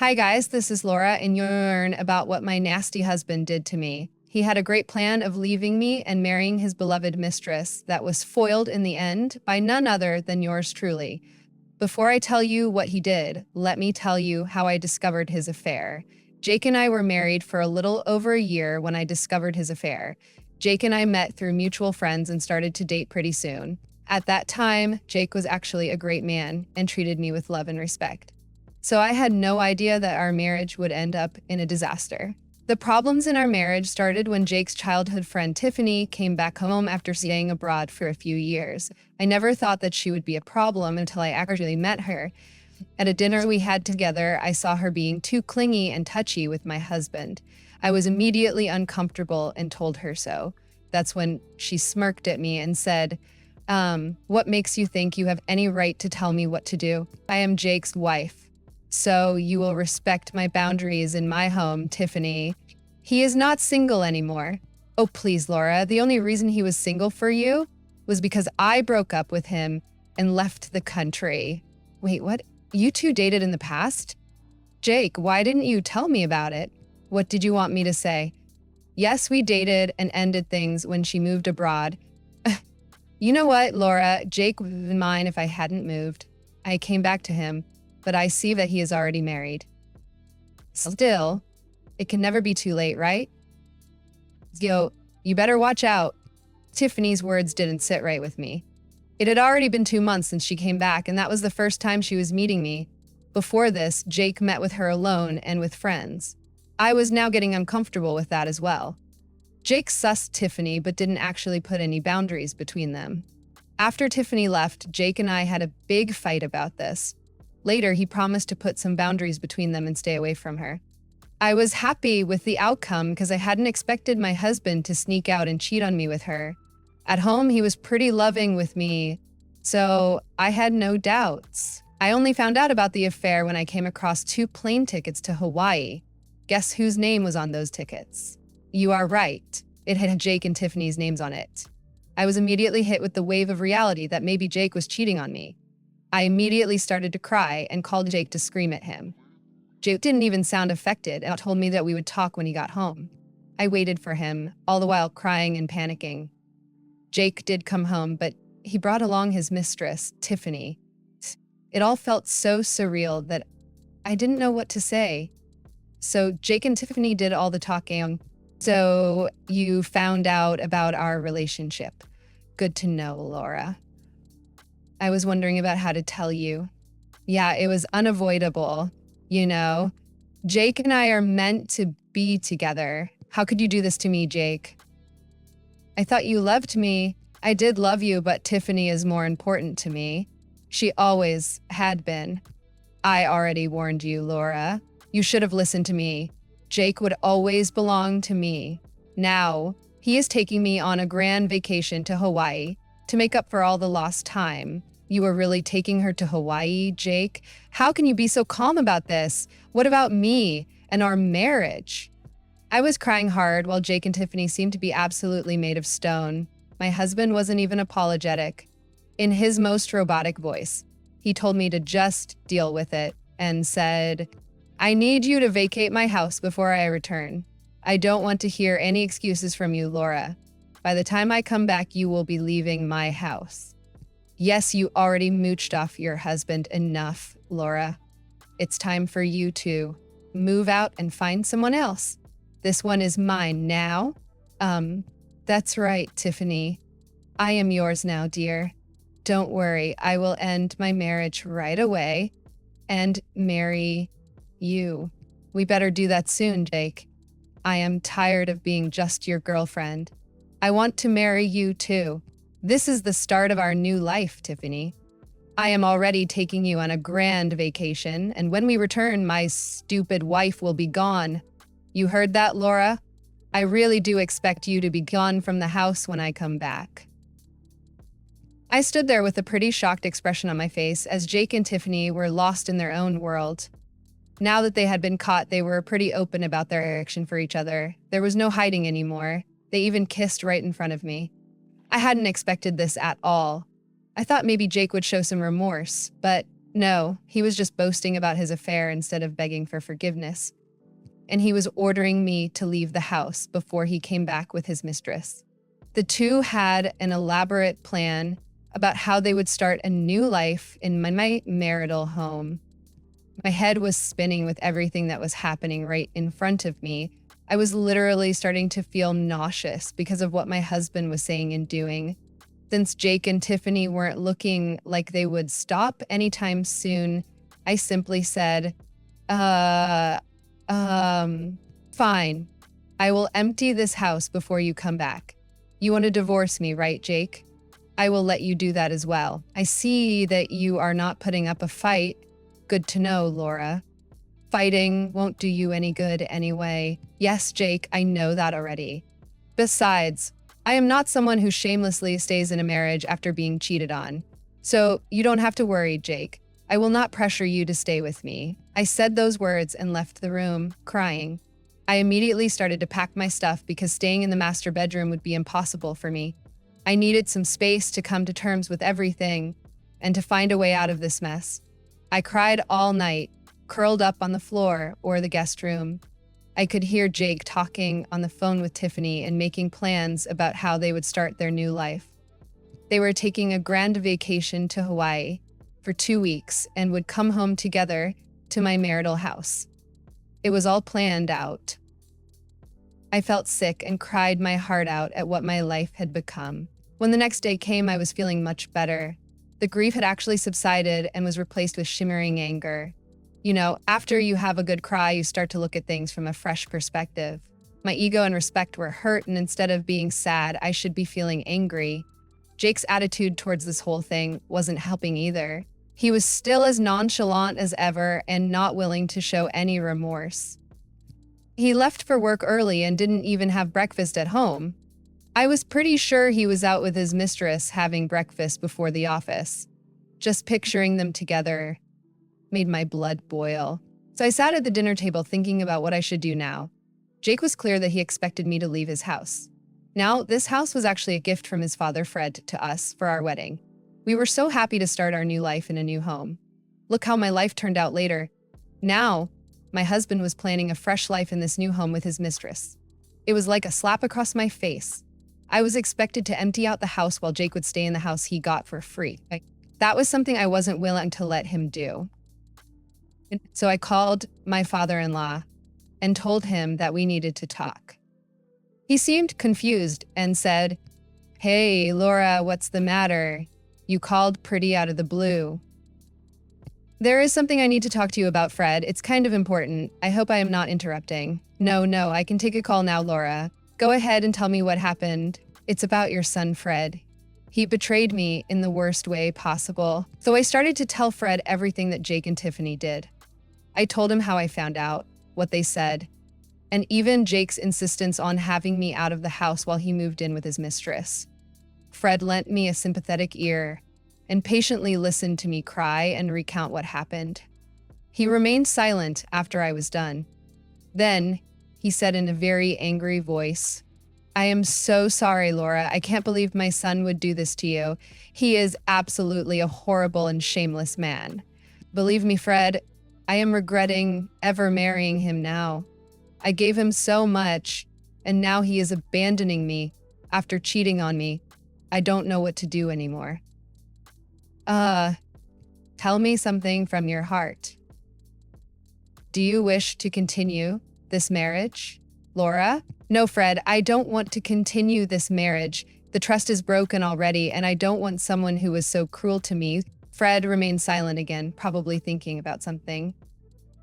Hi guys, this is Laura, and you'll learn about what my nasty husband did to me. He had a great plan of leaving me and marrying his beloved mistress that was foiled in the end by none other than yours truly. Before I tell you what he did, let me tell you how I discovered his affair. Jake and I were married for a little over a year when I discovered his affair. Jake and I met through mutual friends and started to date pretty soon. At that time, Jake was actually a great man and treated me with love and respect. So I had no idea that our marriage would end up in a disaster. The problems in our marriage started when Jake's childhood friend Tiffany came back home after staying abroad for a few years. I never thought that she would be a problem until I actually met her. At a dinner we had together, I saw her being too clingy and touchy with my husband. I was immediately uncomfortable and told her so. That's when she smirked at me and said, what makes you think you have any right to tell me what to do? I am Jake's wife. So you will respect my boundaries in my home, Tiffany. He is not single anymore. Oh, please, Laura. The only reason he was single for you was because I broke up with him and left the country. Wait, what? You two dated in the past? Jake, why didn't you tell me about it? What did you want me to say? Yes, we dated and ended things when she moved abroad. You know what, Laura? Jake would have been mine if I hadn't moved. I came back to him. But I see that he is already married. Still, it can never be too late, right? Yo, you better watch out. Tiffany's words didn't sit right with me. It had already been 2 months since she came back, and that was the first time she was meeting me. Before this, Jake met with her alone and with friends. I was now getting uncomfortable with that as well. Jake sussed Tiffany, but didn't actually put any boundaries between them. After Tiffany left, Jake and I had a big fight about this. Later, he promised to put some boundaries between them and stay away from her. I was happy with the outcome because I hadn't expected my husband to sneak out and cheat on me with her. At home, he was pretty loving with me, so I had no doubts. I only found out about the affair when I came across 2 plane tickets to Hawaii. Guess whose name was on those tickets? You are right. It had Jake and Tiffany's names on it. I was immediately hit with the wave of reality that maybe Jake was cheating on me. I immediately started to cry and called Jake to scream at him. Jake didn't even sound affected and told me that we would talk when he got home. I waited for him, all the while crying and panicking. Jake did come home, but he brought along his mistress, Tiffany. It all felt so surreal that I didn't know what to say. So Jake and Tiffany did all the talking. So you found out about our relationship. Good to know, Laura. I was wondering about how to tell you. Yeah, it was unavoidable, you know. Jake and I are meant to be together. How could you do this to me, Jake? I thought you loved me. I did love you, but Tiffany is more important to me. She always had been. I already warned you, Laura. You should have listened to me. Jake would always belong to me. Now, he is taking me on a grand vacation to Hawaii to make up for all the lost time. You were really taking her to Hawaii, Jake? How can you be so calm about this? What about me and our marriage? I was crying hard while Jake and Tiffany seemed to be absolutely made of stone. My husband wasn't even apologetic. In his most robotic voice, he told me to just deal with it and said, I need you to vacate my house before I return. I don't want to hear any excuses from you, Laura. By the time I come back, you will be leaving my house. Yes, you already mooched off your husband enough, Laura. It's time for you to move out and find someone else. This one is mine now. That's right, Tiffany. I am yours now, dear. Don't worry, I will end my marriage right away and marry you. We better do that soon, Jake. I am tired of being just your girlfriend. I want to marry you too. This is the start of our new life, Tiffany. I am already taking you on a grand vacation, and when we return, my stupid wife will be gone. You heard that, Laura? I really do expect you to be gone from the house when I come back. I stood there with a pretty shocked expression on my face as Jake and Tiffany were lost in their own world. Now that they had been caught, they were pretty open about their affection for each other. There was no hiding anymore. They even kissed right in front of me. I hadn't expected this at all. I thought maybe Jake would show some remorse, but No, he was just boasting about his affair instead of begging for forgiveness. And he was ordering me to leave the house before he came back with his mistress. The two had an elaborate plan about how they would start a new life in my marital home. My head was spinning with everything that was happening right in front of me. I was literally starting to feel nauseous because of what my husband was saying and doing. Since Jake and Tiffany weren't looking like they would stop anytime soon, I simply said, fine. I will empty this house before you come back. You want to divorce me, right, Jake? I will let you do that as well. I see that you are not putting up a fight. Good to know, Laura. Fighting won't do you any good anyway. Yes, Jake, I know that already. Besides, I am not someone who shamelessly stays in a marriage after being cheated on. So you don't have to worry, Jake. I will not pressure you to stay with me. I said those words and left the room, crying. I immediately started to pack my stuff because staying in the master bedroom would be impossible for me. I needed some space to come to terms with everything and to find a way out of this mess. I cried all night, curled up on the floor or the guest room. I could hear Jake talking on the phone with Tiffany and making plans about how they would start their new life. They were taking a grand vacation to Hawaii for 2 weeks and would come home together to my marital house. It was all planned out. I felt sick and cried my heart out at what my life had become. When the next day came, I was feeling much better. The grief had actually subsided and was replaced with shimmering anger. You know, after you have a good cry, you start to look at things from a fresh perspective. My ego and respect were hurt, and instead of being sad, I should be feeling angry. Jake's attitude towards this whole thing wasn't helping either. He was still as nonchalant as ever and not willing to show any remorse. He left for work early and didn't even have breakfast at home. I was pretty sure he was out with his mistress having breakfast before the office. Just picturing them together made my blood boil. So I sat at the dinner table thinking about what I should do now. Jake was clear that he expected me to leave his house. Now, this house was actually a gift from his father, Fred, to us for our wedding. We were so happy to start our new life in a new home. Look how my life turned out later. Now, my husband was planning a fresh life in this new home with his mistress. It was like a slap across my face. I was expected to empty out the house while Jake would stay in the house he got for free. That was something I wasn't willing to let him do. So I called my father-in-law and told him that we needed to talk. He seemed confused and said, "Hey, Laura, what's the matter? You called pretty out of the blue." "There is something I need to talk to you about, Fred. It's kind of important. I hope I am not interrupting." No, I can take a call now, Laura. Go ahead and tell me what happened. It's about your son, Fred. He betrayed me in the worst way possible. So I started to tell Fred everything that Jake and Tiffany did. I told him how I found out, what they said, and even Jake's insistence on having me out of the house while he moved in with his mistress. Fred lent me a sympathetic ear and patiently listened to me cry and recount what happened. He remained silent after I was done. Then, he said in a very angry voice, "I am so sorry, Laura. I can't believe my son would do this to you. He is absolutely a horrible and shameless man. Believe me, Fred, I am regretting ever marrying him now. I gave him so much, and now he is abandoning me after cheating on me. I don't know what to do anymore." Tell me something from your heart. Do you wish to continue this marriage, Laura? No, Fred, I don't want to continue this marriage. The trust is broken already, and I don't want someone who was so cruel to me. Fred remained silent again, probably thinking about something.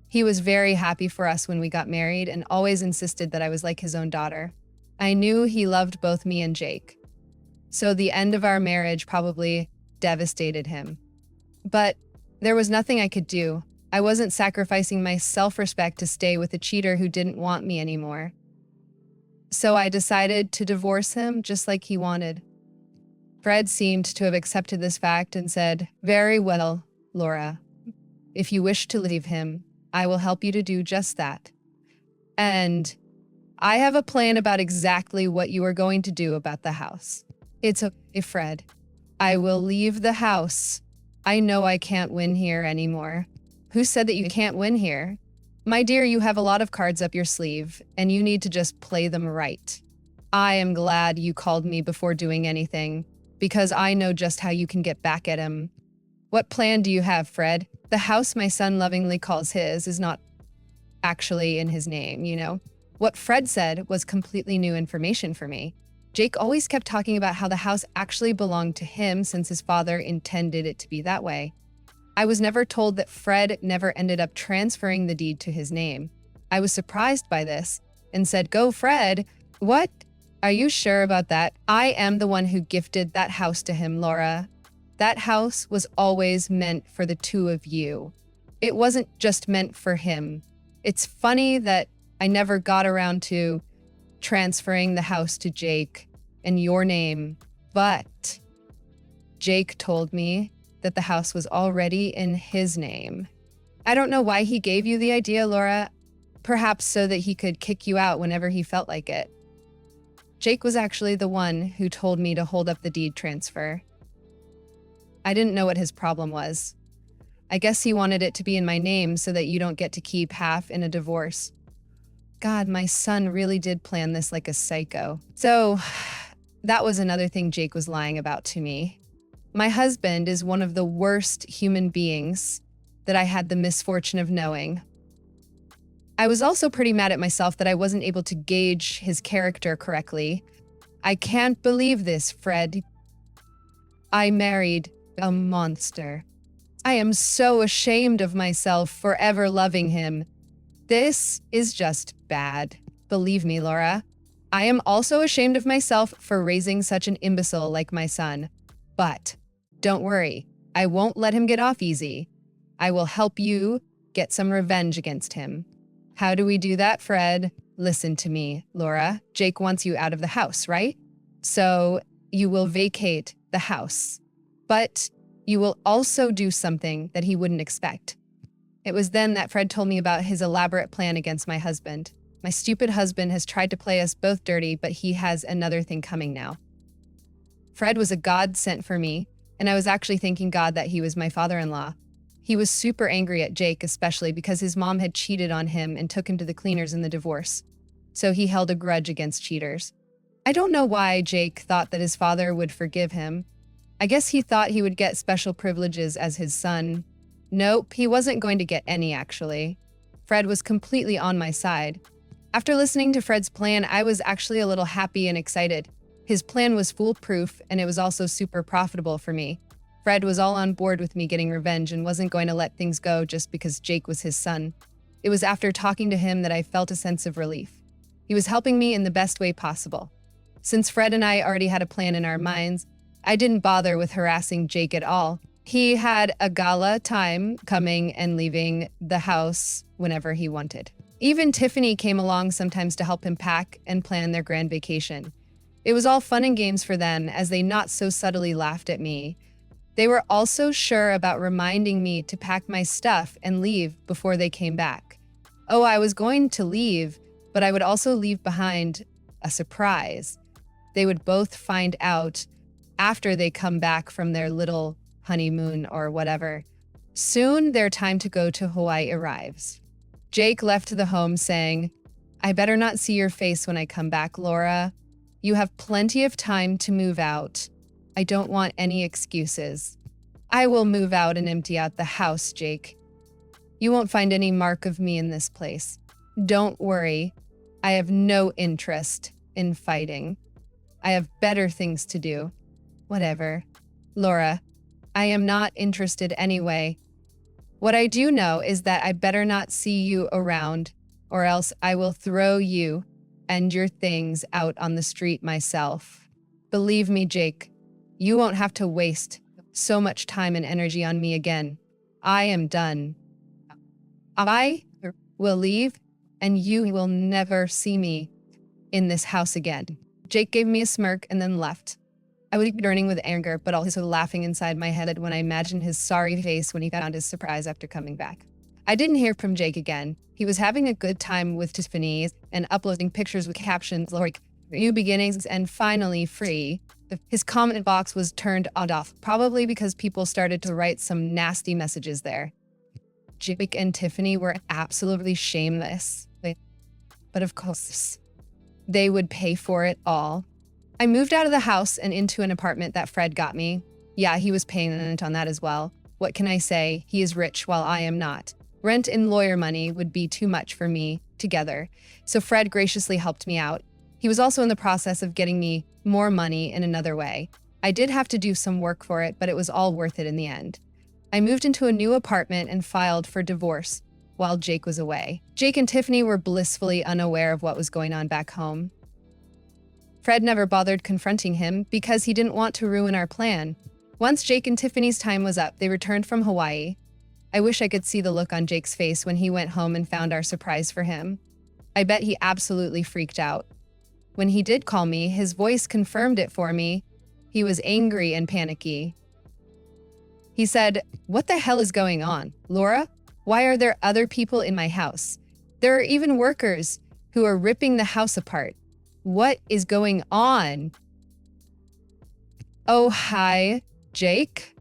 He was very happy for us when we got married and always insisted that I was like his own daughter. I knew he loved both me and Jake. So the end of our marriage probably devastated him. But there was nothing I could do. I wasn't sacrificing my self-respect to stay with a cheater who didn't want me anymore. So I decided to divorce him just like he wanted. Fred seemed to have accepted this fact and said, "Very well, Laura. If you wish to leave him, I will help you to do just that. And I have a plan about exactly what you are going to do about the house. It's okay, Fred. I will leave the house. I know I can't win here anymore. Who said that you can't win here? My dear, you have a lot of cards up your sleeve, and you need to just play them right. I am glad you called me before doing anything, because I know just how you can get back at him. What plan do you have, Fred? The house my son lovingly calls his is not actually in his name, you know? What Fred said was completely new information for me. Jake always kept talking about how the house actually belonged to him since his father intended it to be that way. I was never told that Fred never ended up transferring the deed to his name. I was surprised by this and said, "Go, Fred." "What? Are you sure about that?" "I am the one who gifted that house to him, Laura. That house was always meant for the two of you. It wasn't just meant for him. It's funny that I never got around to transferring the house to Jake in your name, but Jake told me that the house was already in his name. I don't know why he gave you the idea, Laura. Perhaps so that he could kick you out whenever he felt like it. Jake was actually the one who told me to hold up the deed transfer. I didn't know what his problem was. I guess he wanted it to be in my name so that you don't get to keep half in a divorce. God, my son really did plan this like a psycho. So that was another thing Jake was lying about to me. My husband is one of the worst human beings that I had the misfortune of knowing. I was also pretty mad at myself that I wasn't able to gauge his character correctly. I can't believe this, Fred. I married a monster. I am so ashamed of myself for ever loving him. This is just bad. Believe me, Laura. I am also ashamed of myself for raising such an imbecile like my son. But don't worry, I won't let him get off easy. I will help you get some revenge against him. How do we do that, Fred? Listen to me, Laura. Jake wants you out of the house, right? So you will vacate the house. But you will also do something that he wouldn't expect. It was then that Fred told me about his elaborate plan against my husband. My stupid husband has tried to play us both dirty, but he has another thing coming now. Fred was a God sent for me, and I was actually thanking God that he was my father-in-law. He was super angry at Jake, especially because his mom had cheated on him and took him to the cleaners in the divorce. So he held a grudge against cheaters. I don't know why Jake thought that his father would forgive him. I guess he thought he would get special privileges as his son. Nope, he wasn't going to get any, actually. Fred was completely on my side. After listening to Fred's plan, I was actually a little happy and excited. His plan was foolproof, and it was also super profitable for me. Fred was all on board with me getting revenge and wasn't going to let things go just because Jake was his son. It was after talking to him that I felt a sense of relief. He was helping me in the best way possible. Since Fred and I already had a plan in our minds, I didn't bother with harassing Jake at all. He had a gala time coming and leaving the house whenever he wanted. Even Tiffany came along sometimes to help him pack and plan their grand vacation. It was all fun and games for them as they not so subtly laughed at me. They were also sure about reminding me to pack my stuff and leave before they came back. Oh, I was going to leave, but I would also leave behind a surprise. They would both find out after they come back from their little honeymoon or whatever. Soon their time to go to Hawaii arrives. Jake left the home saying, "I better not see your face when I come back, Laura. You have plenty of time to move out. I don't want any excuses. I will move out and empty out the house, Jake. You won't find any mark of me in this place. Don't worry. I have no interest in fighting. I have better things to do. Whatever. Laura, I am not interested anyway. What I do know is that I better not see you around, or else I will throw you and your things out on the street myself. Believe me, Jake, you won't have to waste so much time and energy on me again. I am done. I will leave, and you will never see me in this house again." Jake gave me a smirk and then left. I was burning with anger, but also laughing inside my head when I imagined his sorry face when he found his surprise after coming back. I didn't hear from Jake again. He was having a good time with Tiffany and uploading pictures with captions like "new beginnings" and "finally free." His comment box was turned on off, probably because people started to write some nasty messages there. Jake and Tiffany were absolutely shameless. But of course, they would pay for it all. I moved out of the house and into an apartment that Fred got me. Yeah, he was paying rent on that as well. What can I say? He is rich while I am not. Rent and lawyer money would be too much for me together. So Fred graciously helped me out. He was also in the process of getting me more money in another way. I did have to do some work for it, but it was all worth it in the end. I moved into a new apartment and filed for divorce while Jake was away. Jake and Tiffany were blissfully unaware of what was going on back home. Fred never bothered confronting him because he didn't want to ruin our plan. Once Jake and Tiffany's time was up, they returned from Hawaii. I wish I could see the look on Jake's face when he went home and found our surprise for him. I bet he absolutely freaked out. When he did call me, his voice confirmed it for me. He was angry and panicky. He said, "What the hell is going on? Laura, why are there other people in my house? There are even workers who are ripping the house apart. What is going on?" "Oh, hi, Jake.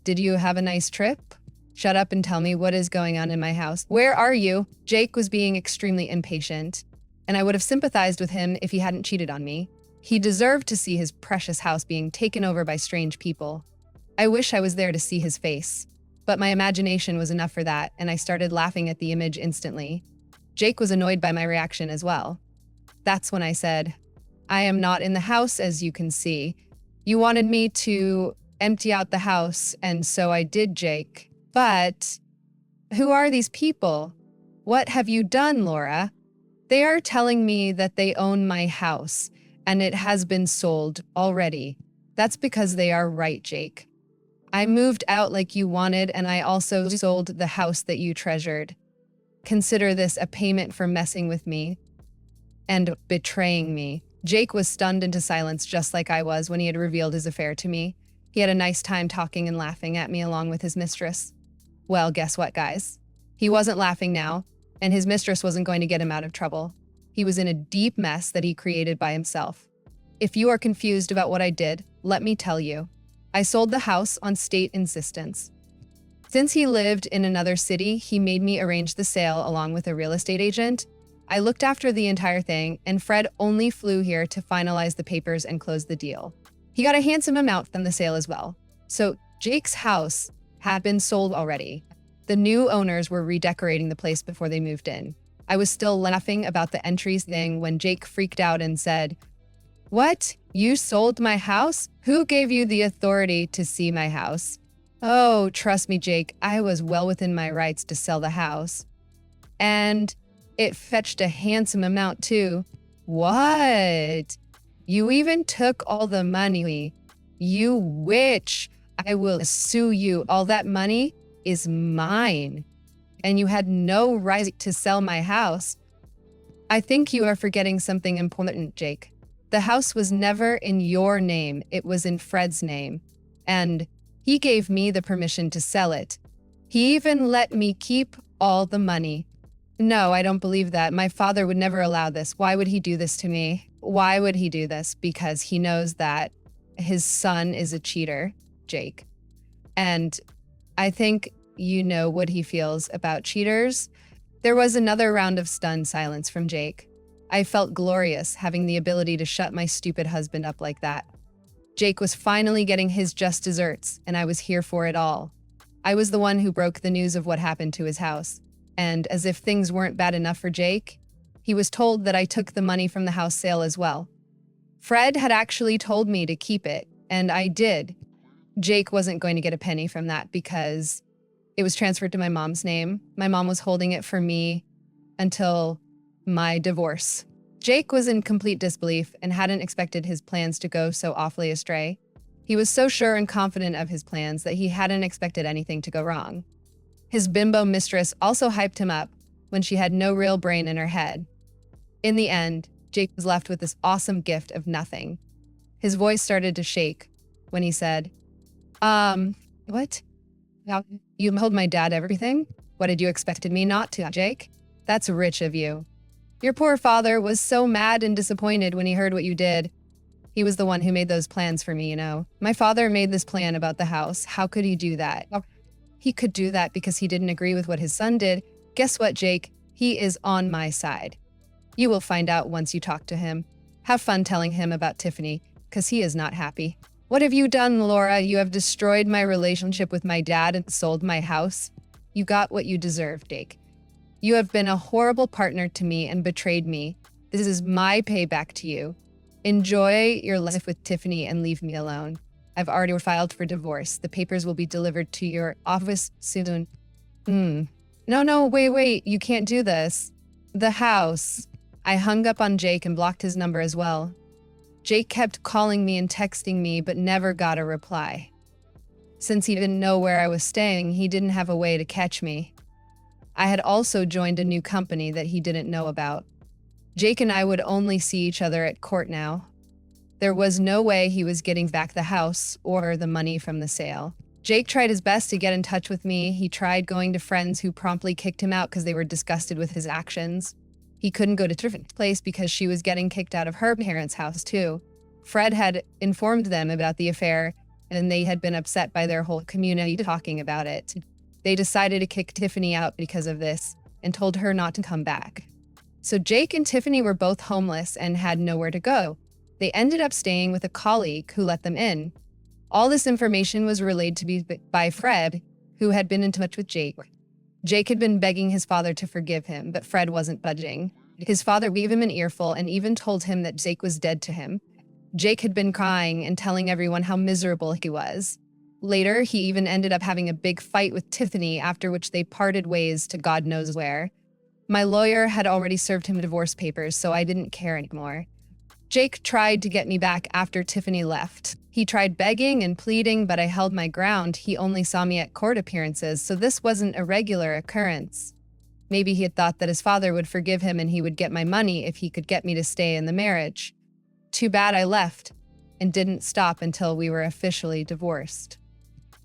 Did you have a nice trip? Shut up and tell me what is going on in my house. Where are you?" Jake was being extremely impatient, and I would have sympathized with him if he hadn't cheated on me. He deserved to see his precious house being taken over by strange people. I wish I was there to see his face, but my imagination was enough for that, and I started laughing at the image instantly. Jake was annoyed by my reaction as well. That's when I said, "I am not in the house, as you can see. You wanted me to empty out the house, and so I did, Jake. But who are these people? What have you done, Laura? They are telling me that they own my house, and it has been sold already. That's because they are right, Jake. I moved out like you wanted, and I also sold the house that you treasured. Consider this a payment for messing with me and betraying me." Jake was stunned into silence, just like I was when he had revealed his affair to me. He had a nice time talking and laughing at me along with his mistress. Well, guess what, guys? He wasn't laughing now, and his mistress wasn't going to get him out of trouble. He was in a deep mess that he created by himself. If you are confused about what I did, let me tell you. I sold the house on state insistence. Since he lived in another city, he made me arrange the sale along with a real estate agent. I looked after the entire thing, and Fred only flew here to finalize the papers and close the deal. He got a handsome amount from the sale as well. So Jake's house had been sold already. The new owners were redecorating the place before they moved in. I was still laughing about the entries thing when Jake freaked out and said, "What? You sold my house? Who gave you the authority to see my house?" "Oh, trust me, Jake, I was well within my rights to sell the house. And it fetched a handsome amount too." "What? You even took all the money? You witch! I will sue you. All that money is mine. And you had no right to sell my house." "I think you are forgetting something important, Jake. The house was never in your name. It was in Fred's name. And he gave me the permission to sell it. He even let me keep all the money." "No, I don't believe that. My father would never allow this. Why would he do this to me?" "Why would he do this? Because he knows that his son is a cheater, Jake. And I think you know what he feels about cheaters." There was another round of stunned silence from Jake. I felt glorious having the ability to shut my stupid husband up like that. Jake was finally getting his just desserts, and I was here for it all. I was the one who broke the news of what happened to his house. And as if things weren't bad enough for Jake, he was told that I took the money from the house sale as well. Fred had actually told me to keep it, and I did. Jake wasn't going to get a penny from that because it was transferred to my mom's name. My mom was holding it for me until my divorce. Jake was in complete disbelief and hadn't expected his plans to go so awfully astray. He was so sure and confident of his plans that he hadn't expected anything to go wrong. His bimbo mistress also hyped him up when she had no real brain in her head. In the end, Jake was left with this awesome gift of nothing. His voice started to shake when he said, what? You told my dad everything? What did you expected me not to, Jake? That's rich of you. Your poor father was so mad and disappointed when he heard what you did. He was the one who made those plans for me, you know. My father made this plan about the house. How could he do that? He could do that because he didn't agree with what his son did. Guess what, Jake? He is on my side. You will find out once you talk to him. Have fun telling him about Tiffany, because he is not happy. What have you done, Laura? You have destroyed my relationship with my dad and sold my house. You got what you deserved, Jake. You have been a horrible partner to me and betrayed me. This is my payback to you. Enjoy your life with Tiffany and leave me alone. I've already filed for divorce. The papers will be delivered to your office soon. No, wait. You can't do this. The house. I hung up on Jake and blocked his number as well. Jake kept calling me and texting me, but never got a reply. Since he didn't know where I was staying, he didn't have a way to catch me. I had also joined a new company that he didn't know about. Jake and I would only see each other at court now. There was no way he was getting back the house or the money from the sale. Jake tried his best to get in touch with me. He tried going to friends who promptly kicked him out because they were disgusted with his actions. He couldn't go to Tiffany's place because she was getting kicked out of her parents' house too. Fred had informed them about the affair, and they had been upset by their whole community talking about it. They decided to kick Tiffany out because of this and told her not to come back. So Jake and Tiffany were both homeless and had nowhere to go. They ended up staying with a colleague who let them in. All this information was relayed to me by Fred, who had been in touch with Jake. Jake had been begging his father to forgive him, but Fred wasn't budging. His father gave him an earful and even told him that Jake was dead to him. Jake had been crying and telling everyone how miserable he was. Later, he even ended up having a big fight with Tiffany, after which they parted ways to God knows where. My lawyer had already served him divorce papers, so I didn't care anymore. Jake tried to get me back after Tiffany left. He tried begging and pleading, but I held my ground. He only saw me at court appearances, so this wasn't a regular occurrence. Maybe he had thought that his father would forgive him and he would get my money if he could get me to stay in the marriage. Too bad I left and didn't stop until we were officially divorced.